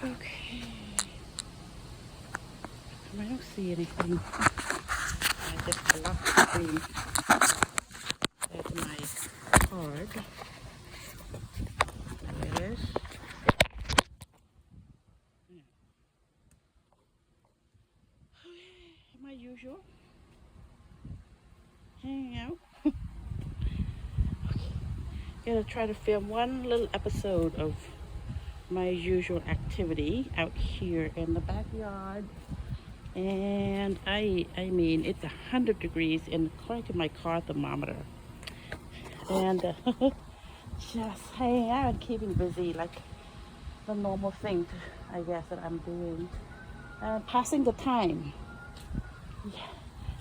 Okay. I don't see anything. I just locked the screen. There's my card. There it is. My usual. Hanging out. Gonna try to film one little episode of my usual activity out here in the backyard. And I mean, it's 100 degrees and according to my car thermometer. And just hanging out and keeping busy, like the normal thing, I guess, that I'm doing. Passing the time. Yeah.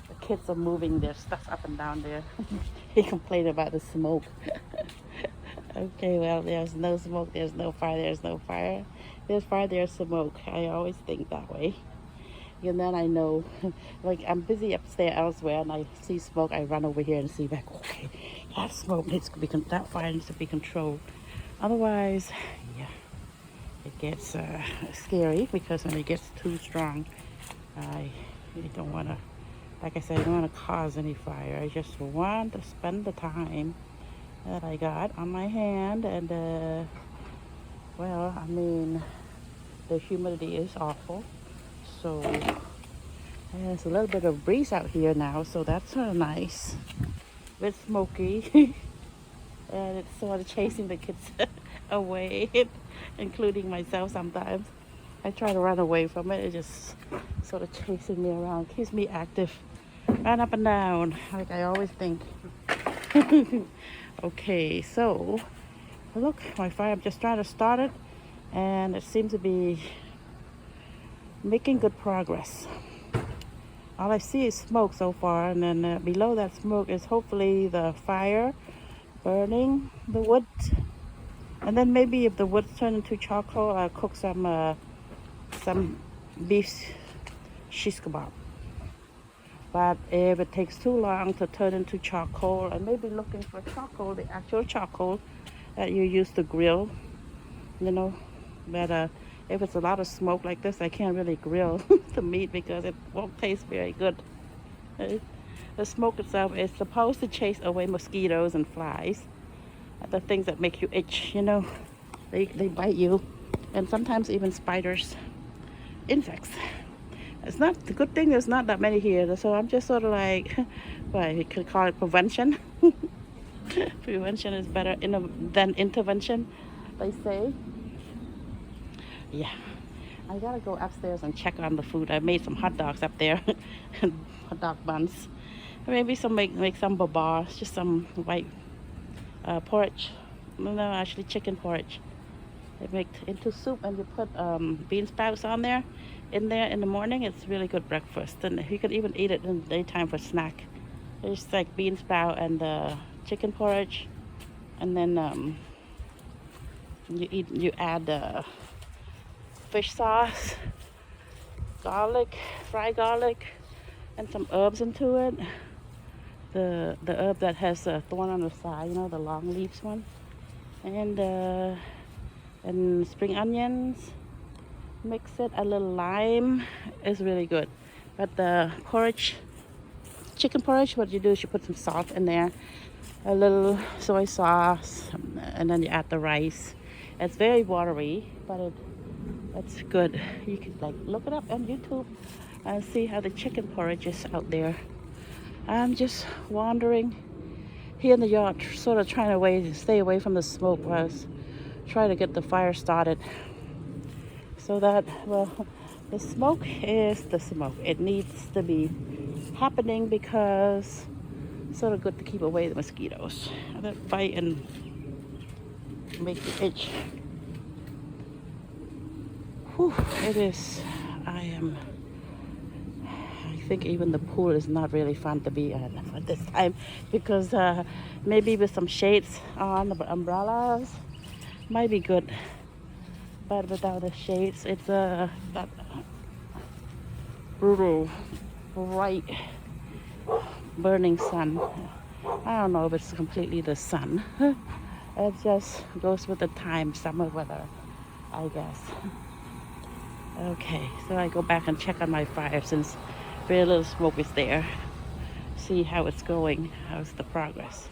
The kids are moving their stuff up and down there. He complained about the smoke. Okay, well, there's no smoke, there's no fire, there's no fire. There's fire, there's smoke. I always think that way. And then I know, like, I'm busy upstairs elsewhere and I see smoke, I run over here and see, like, okay, that smoke needs to be, that fire needs to be controlled. Otherwise, yeah, it gets scary because when it gets too strong, I really don't want to, like I said, I don't want to cause any fire. I just want to spend the time that I got on my hand. And well, I mean, the humidity is awful, so there's a little bit of breeze out here now, so that's sort of nice. A bit smoky. And it's sort of chasing the kids away, including myself sometimes. I try to run away from it. It just sort of chasing me around, keeps me active, run up and down, like I always think. Okay, so look, my fire, I'm just trying to start it, and it seems to be making good progress. All I see is smoke so far, and then below that smoke is hopefully the fire burning the wood. And then maybe if the wood turn into charcoal, I'll cook some beef shish kebab. But if it takes too long to turn into charcoal, I may be looking for charcoal, the actual charcoal that you use to grill, you know. But if it's a lot of smoke like this, I can't really grill the meat because it won't taste very good. The smoke itself is supposed to chase away mosquitoes and flies, the things that make you itch, you know. They bite you, and sometimes even spiders, insects. It's not the good thing. There's not that many here, so I'm just sort of like, well, you could call it prevention. Prevention is better than intervention, they say. Yeah, I gotta go upstairs and check on the food. I made some hot dogs up there, hot dog buns. Maybe make some babars, just some white porridge. No, actually chicken porridge. They make into soup, and you put bean sprouts on there. In the morning, it's really good breakfast, and you can even eat it in the daytime for snack. It's like bean sprout and chicken porridge, and then you add fish sauce, garlic, fried garlic, and some herbs into it. The herb that has a thorn on the side, you know, the long leaves one, and spring onions. Mix it, a little lime is really good. But the porridge, chicken porridge, what you do is you put some salt in there, a little soy sauce, and then you add the rice. It's very watery, but it's good. You can like look it up on YouTube and see how the chicken porridge is out there. I'm just wandering here in the yard, sort of trying to stay away from the smoke while I was trying to get the fire started. So that, well, the smoke is the smoke. It needs to be happening because it's sort of good to keep away the mosquitoes that bite and make you itch. Whew, it is. I think even the pool is not really fun to be at this time because maybe with some shades on, the umbrellas might be good. But without the shades, it's that brutal, bright, burning sun. I don't know if it's completely the sun. It just goes with the time, summer weather, I guess. Okay, so I go back and check on my fire since very little smoke is there. See how it's going. How's the progress?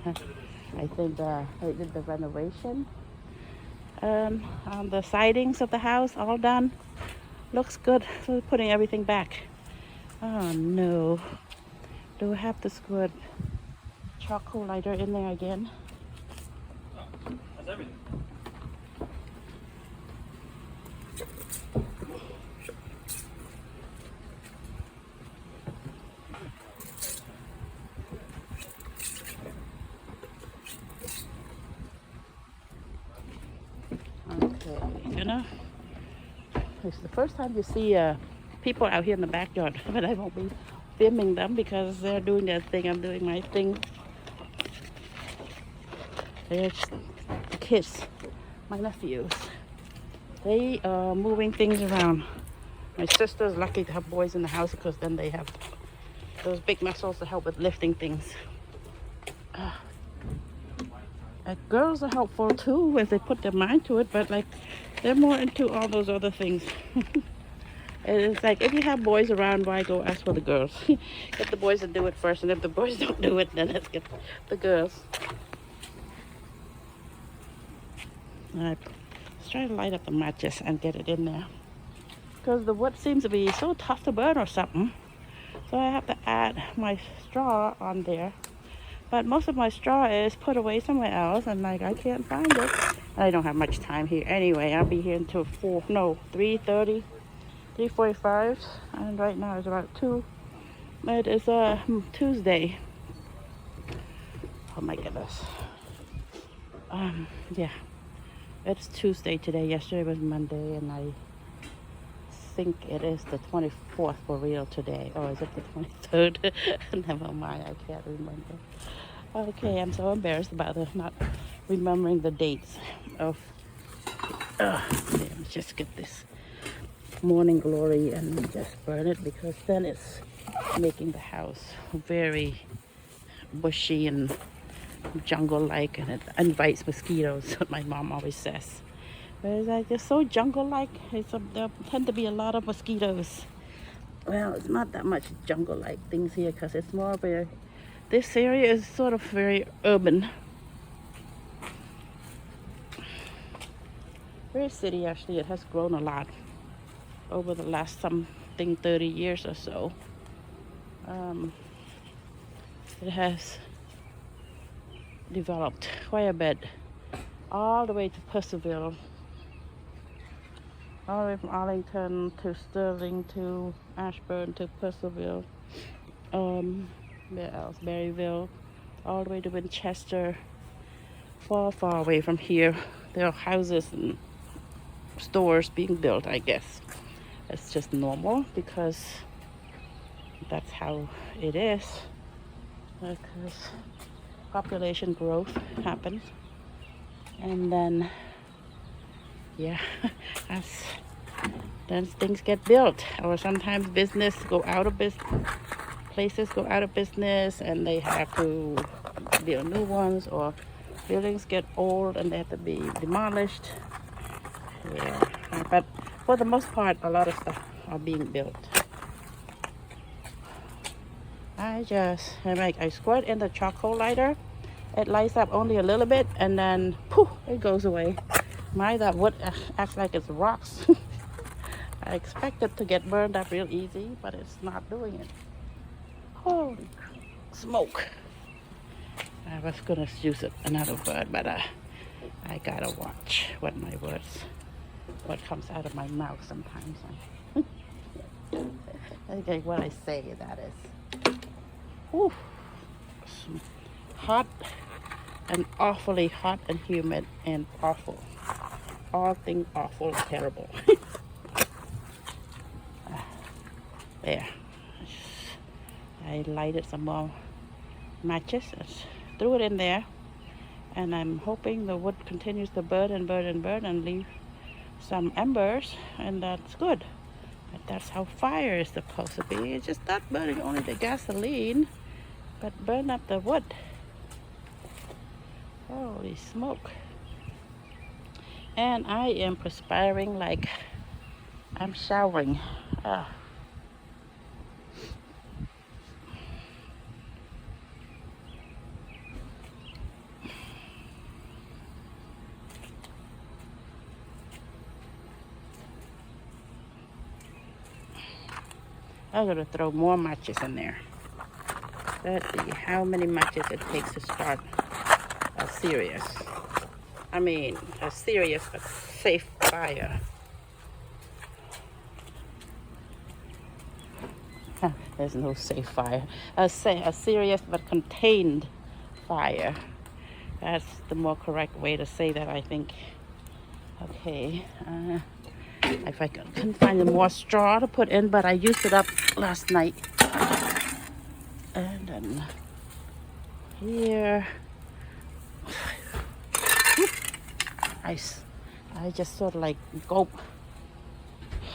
I think I did the renovation on the sidings of the house, all done. Looks good. So putting everything back. Oh no. Do I have to squirt charcoal lighter in there again? Okay, you know, it's the first time you see people out here in the backyard, but I won't be filming them because they're doing their thing. I'm doing my thing. There's the kids, my nephews. They are moving things around. My sister's lucky to have boys in the house because then they have those big muscles to help with lifting things. Girls are helpful too if they put their mind to it, but like they're more into all those other things. It's like if you have boys around, why go ask for the girls? Get the boys to do it first, and if the boys don't do it, then let's get the girls. Let's try to light up the matches and get it in there. Because the wood seems to be so tough to burn or something. So I have to add my straw on there. But most of my straw is put away somewhere else, and like I can't find it. I don't have much time here anyway. I'll be here until 3:30, 3:45, and right now it's about 2. It is Tuesday. Oh my goodness. Yeah, it's Tuesday today. Yesterday was Monday, and I think it is the 24th for real today. Or is it the 23rd? Never mind, I can't remember. Okay, I'm so embarrassed about not remembering the dates of. Let me just get this morning glory and just burn it, because then it's making the house very bushy and jungle-like, and it invites mosquitoes. My mom always says. Whereas I just so jungle-like, there tend to be a lot of mosquitoes. Well, it's not that much jungle-like things here because it's more of a. This area is sort of very urban. Very city actually. It has grown a lot over the last 30 years or so. It has developed quite a bit, all the way to Purcellville, all the way from Arlington to Sterling to Ashburn to Purcellville, where else? Berryville, all the way to Winchester. Far, far away from here, there are houses and stores being built, I guess. It's just normal because that's how it is. Because population growth happens, and then then things get built, or sometimes places go out of business, and they have to build new ones, or buildings get old and they have to be demolished. But for the most part, a lot of stuff are being built. I squirt in the charcoal lighter. It lights up only a little bit, and then poof, it goes away. That wood acts like it's rocks. I expect it to get burned up real easy, but it's not doing it. Holy smoke. I was gonna use another word, but I gotta watch what comes out of my mouth sometimes. Okay, what I say, that is. Whew. Hot and awfully hot and humid and awful. All things awful, terrible. There. I lighted some more matches, threw it in there, and I'm hoping the wood continues to burn and burn and burn and leave some embers, and that's good. But that's how fire is supposed to be. It's just not burning only the gasoline, but burn up the wood. Holy smoke. And I am perspiring like I'm showering. Ah. I'm gonna throw more matches in there. Let's see how many matches it takes to start a serious but safe fire. There's no safe fire. A serious but contained fire. That's the more correct way to say that, I think. Okay. If I couldn't find more straw to put in, but I used it up last night. And then here. I just sort of like gulp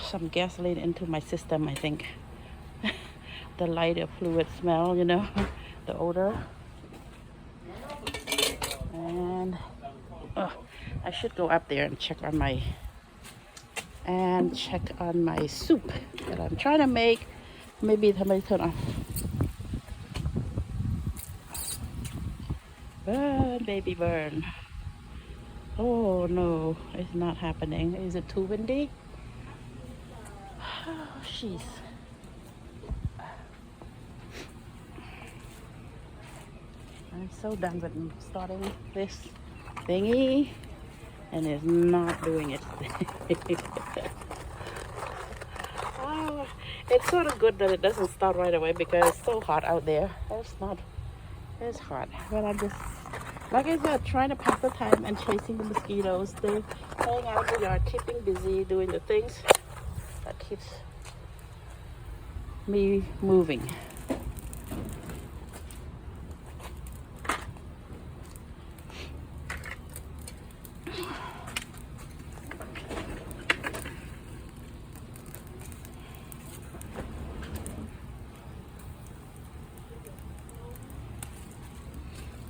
some gasoline into my system, I think. The lighter fluid smell, you know, the odor. And I should go up there and check on my soup that I'm trying to make. Maybe somebody turn off. Burn, baby, burn. Oh no, it's not happening. Is it too windy? Oh, jeez. I'm so done with starting this thingy, and it's not doing its thing. Oh, it's sort of good that it doesn't start right away because it's so hot out there. It's hot, but I'm just, like I said, trying to pass the time and chasing the mosquitoes. They're hanging out in the yard, keeping busy, doing the things that keeps me moving.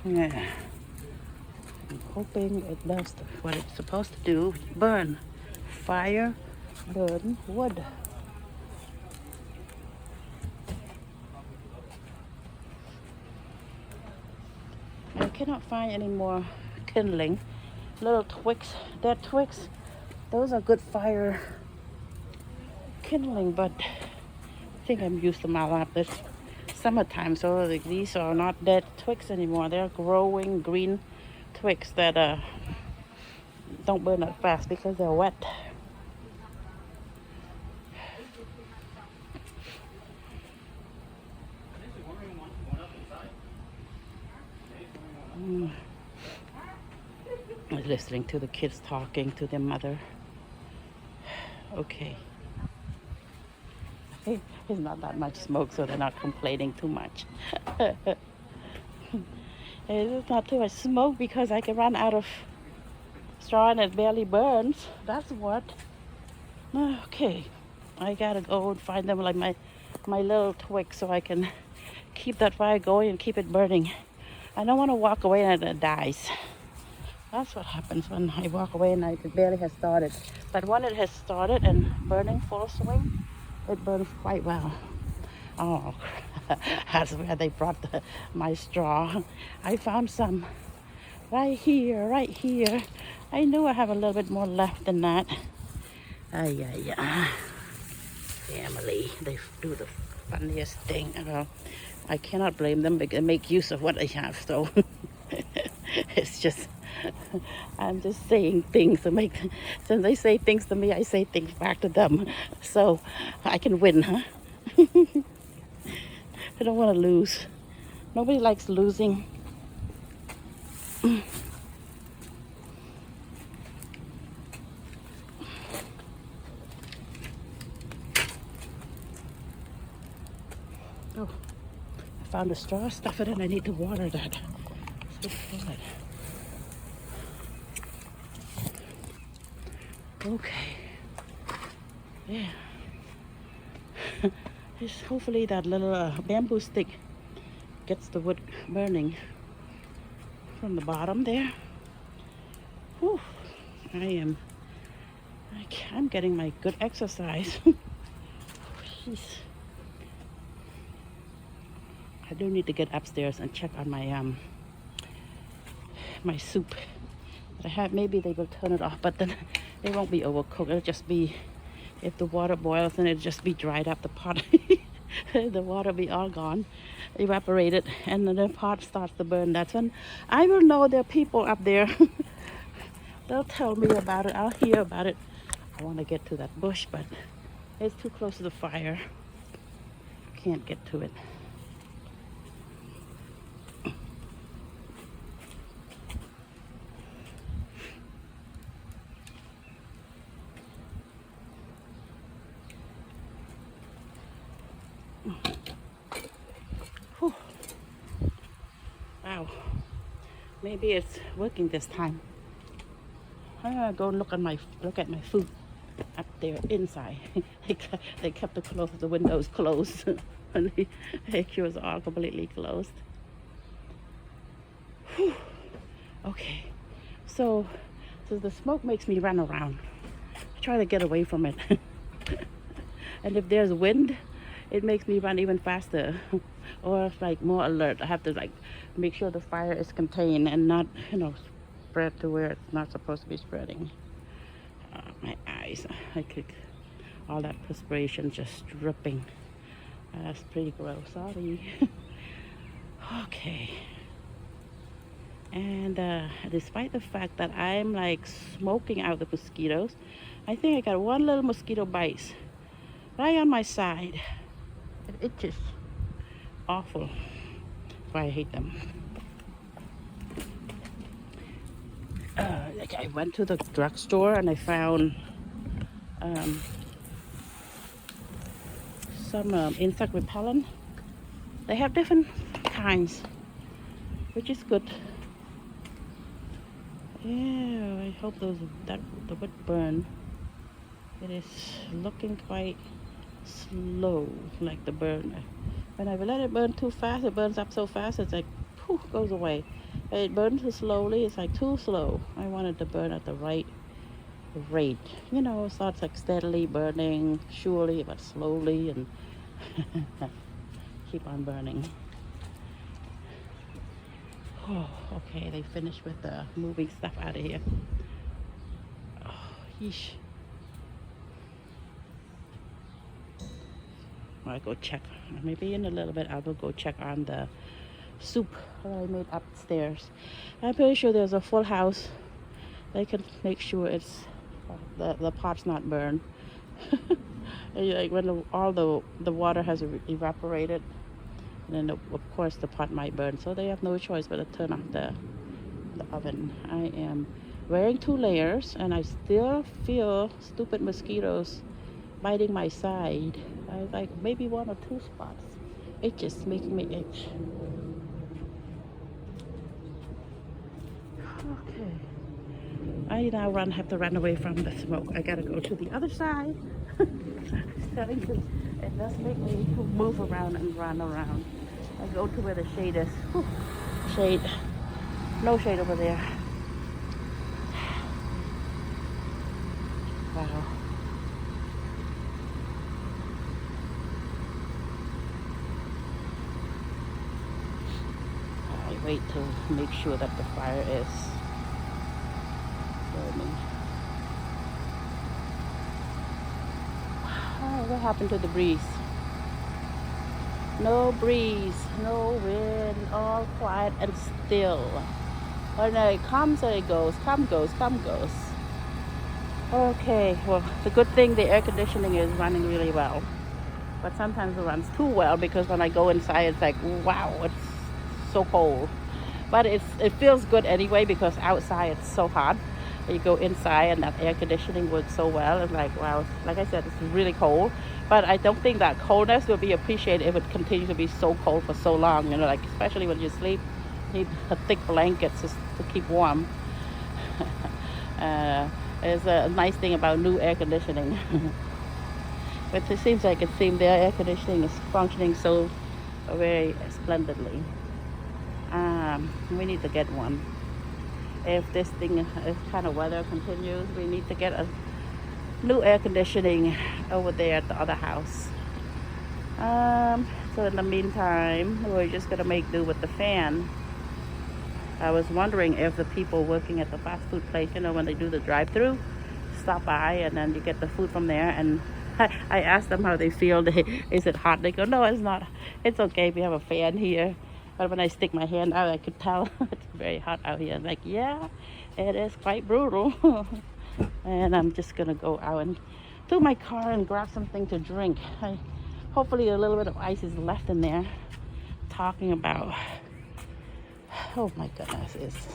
Yeah. I'm hoping it does what it's supposed to do. Burn. Fire. Burn wood. I cannot find any more kindling. Little twigs. Dead twigs. Those are good fire kindling, but I think I'm used to my lap this summertime, so these are not dead twigs anymore. They're growing green twigs that don't burn that fast because they're wet. I was listening to the kids talking to their mother. Okay. It's not that much smoke, so they're not complaining too much. It's not too much smoke because I can run out of straw and it barely burns. That's what. Okay. I gotta go and find them like my little twigs so I can keep that fire going and keep it burning. I don't want to walk away and it dies. That's what happens when I walk away and it barely has started. But when it has started and burning full swing, it burns quite well. Oh, that's where they brought my straw. I found some right here. I knew I have a little bit more left than that. Family, they do the funniest thing. I cannot blame them because they make use of what they have. So it's just, I'm just saying things to make, since they say things to me, I say things back to them. So I can win, huh? I don't want to lose. Nobody likes losing. Oh, I found a straw, stuff it in. I need to water that. So good. Okay. Yeah. Hopefully that little bamboo stick gets the wood burning from the bottom there. Whew, I'm getting my good exercise. Jeez. I do need to get upstairs and check on my soup that I have. Maybe they will turn it off, but then it won't be overcooked. It'll just be, if the water boils, then it'll just be dried up, the pot. The water will be all gone, evaporated, and then the pot starts to burn. That's when I will know there are people up there. They'll tell me about it. I'll hear about it. I want to get to that bush, but it's too close to the fire. Can't get to it. Whew. Wow. Maybe it's working this time. I'm gonna go look at my food up there inside. They kept the windows closed. And it was all completely closed. Whew. Okay, so the smoke makes me run around. I try to get away from it. And if there's wind, it makes me run even faster, or like more alert. I have to like make sure the fire is contained and not, spread to where it's not supposed to be spreading. My eyes, all that perspiration just dripping. That's pretty gross. Sorry. Okay. And despite the fact that I'm like smoking out the mosquitoes, I think I got one little mosquito bite right on my side. It itches. Awful. That's why I hate them. I went to the drugstore and I found some insect repellent. They have different kinds, which is good. Yeah, I hope that would burn. It is looking quite slow, like the burn. When I let it burn too fast, it burns up so fast, it's like, poof, goes away. When it burns too slowly, it's like too slow. I want it to burn at the right rate. It starts like steadily burning, surely, but slowly, and keep on burning. Oh, okay, they finished with moving stuff out of here. Oh, yeesh. I'll go check. Maybe in a little bit I will go check on the soup that I made upstairs. I'm pretty sure there's a full house. They can make sure it's the pot's not burned. Like when all the water has evaporated, and then of course the pot might burn. So they have no choice but to turn off the oven. I am wearing 2 layers, and I still feel stupid mosquitoes biting my side. I like maybe 1 or 2 spots. It's just making me itch. Okay. I now have to run away from the smoke. I gotta go to the other side. It does make me move around and run around. I go to where the shade is. Whew. Shade. No shade over there. Wow. I wait to make sure that the fire is burning. Oh, what happened to the breeze? No breeze, no wind, all quiet and still. When it comes and it goes, come goes. Okay, well, the good thing the air conditioning is running really well. But sometimes it runs too well, because when I go inside, it's like, wow, it's so cold. But it feels good anyway, because outside it's so hot. You go inside and that air conditioning works so well. It's like, wow, like I said, it's really cold. But I don't think that coldness will be appreciated if it continues to be so cold for so long. Like especially when you sleep, you need a thick blanket to keep warm. It's a nice thing about new air conditioning. But it seems like their air conditioning is functioning so very splendidly. We need to get one. if this thing, if kind of weather continues, we need to get a new air conditioning over there at the other house. So in the meantime, we're just gonna make do with the fan. I was wondering if the people working at the fast food place, you know, when they do the drive-through, stop by and then you get the food from there. And I asked them how they feel. Is it hot? They go, no, it's not. It's okay. We have a fan here. But when I stick my hand out, I could tell it's very hot out here. I'm like, yeah, it is quite brutal. And I'm just gonna go out and to my car and grab something to drink. Hopefully a little bit of ice is left in there. Talking about, oh my goodness, it's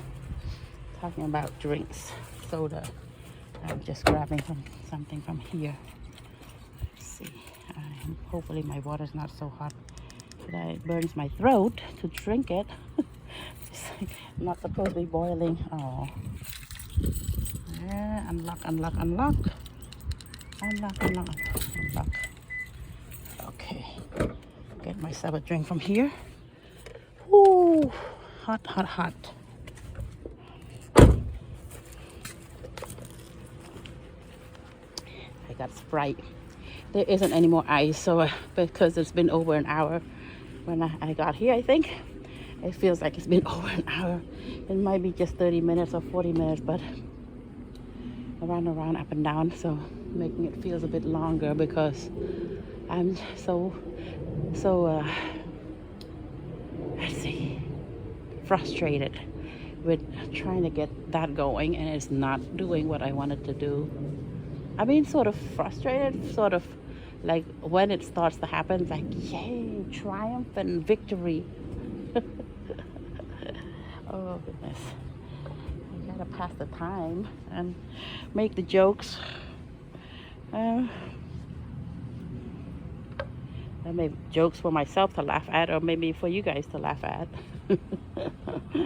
talking about drinks, soda. I'm just grabbing something from here. Let's see. Hopefully my water's not so hot that it burns my throat to drink it. It's not supposed to be boiling. Oh. Yeah, unlock. Okay. Get myself a drink from here. Ooh, hot. I got Sprite. There isn't any more ice, so because it's been over an hour when I got here, I think. It feels like it's been over an hour. It might be just 30 minutes or 40 minutes, but around, up and down, so making it feels a bit longer because I'm so let's see, frustrated with trying to get that going, and it's not doing what I wanted to do. I mean, sort of frustrated, sort of like when it starts to happen, it's like, yay, triumph and victory. Oh goodness, I gotta pass the time and make the jokes. I make jokes for myself to laugh at, or maybe for you guys to laugh at.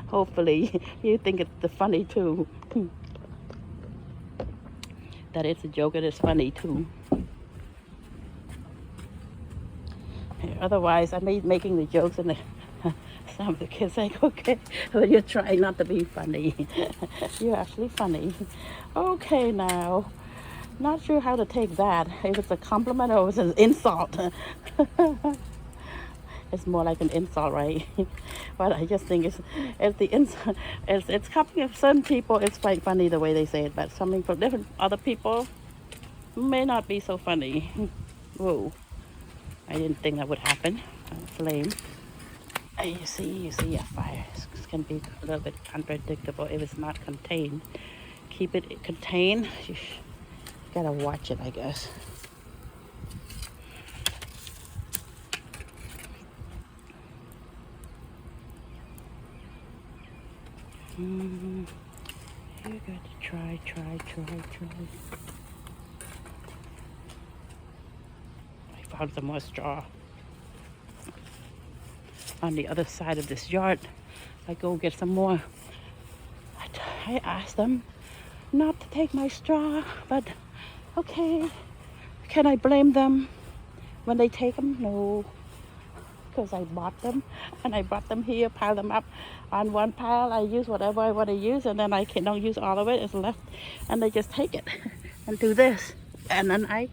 Hopefully you think it's funny too. That it's a joke and it's funny too. Otherwise, I made making the jokes and some of the kids like, okay, but you're trying not to be funny. You're actually funny. Okay, now, not sure how to take that. If it's a compliment or if it's an insult. It's more like an insult, right? But I just think it's the insult. It's coming from some people. It's quite funny the way they say it, but something from different other people may not be so funny. Whoa! I didn't think that would happen. Flame. You see, a fire can be a little bit unpredictable if it's not contained. Keep it contained. You gotta watch it, I guess. You got to try. I found some more straw on the other side of this yard. I go get some more. I asked them not to take my straw, but okay. Can I blame them when they take them? No, because I bought them and I brought them here, pile them up on one pile. I use whatever I want to use, and then I don't use all of it. It's left, and they just take it and do this. And then I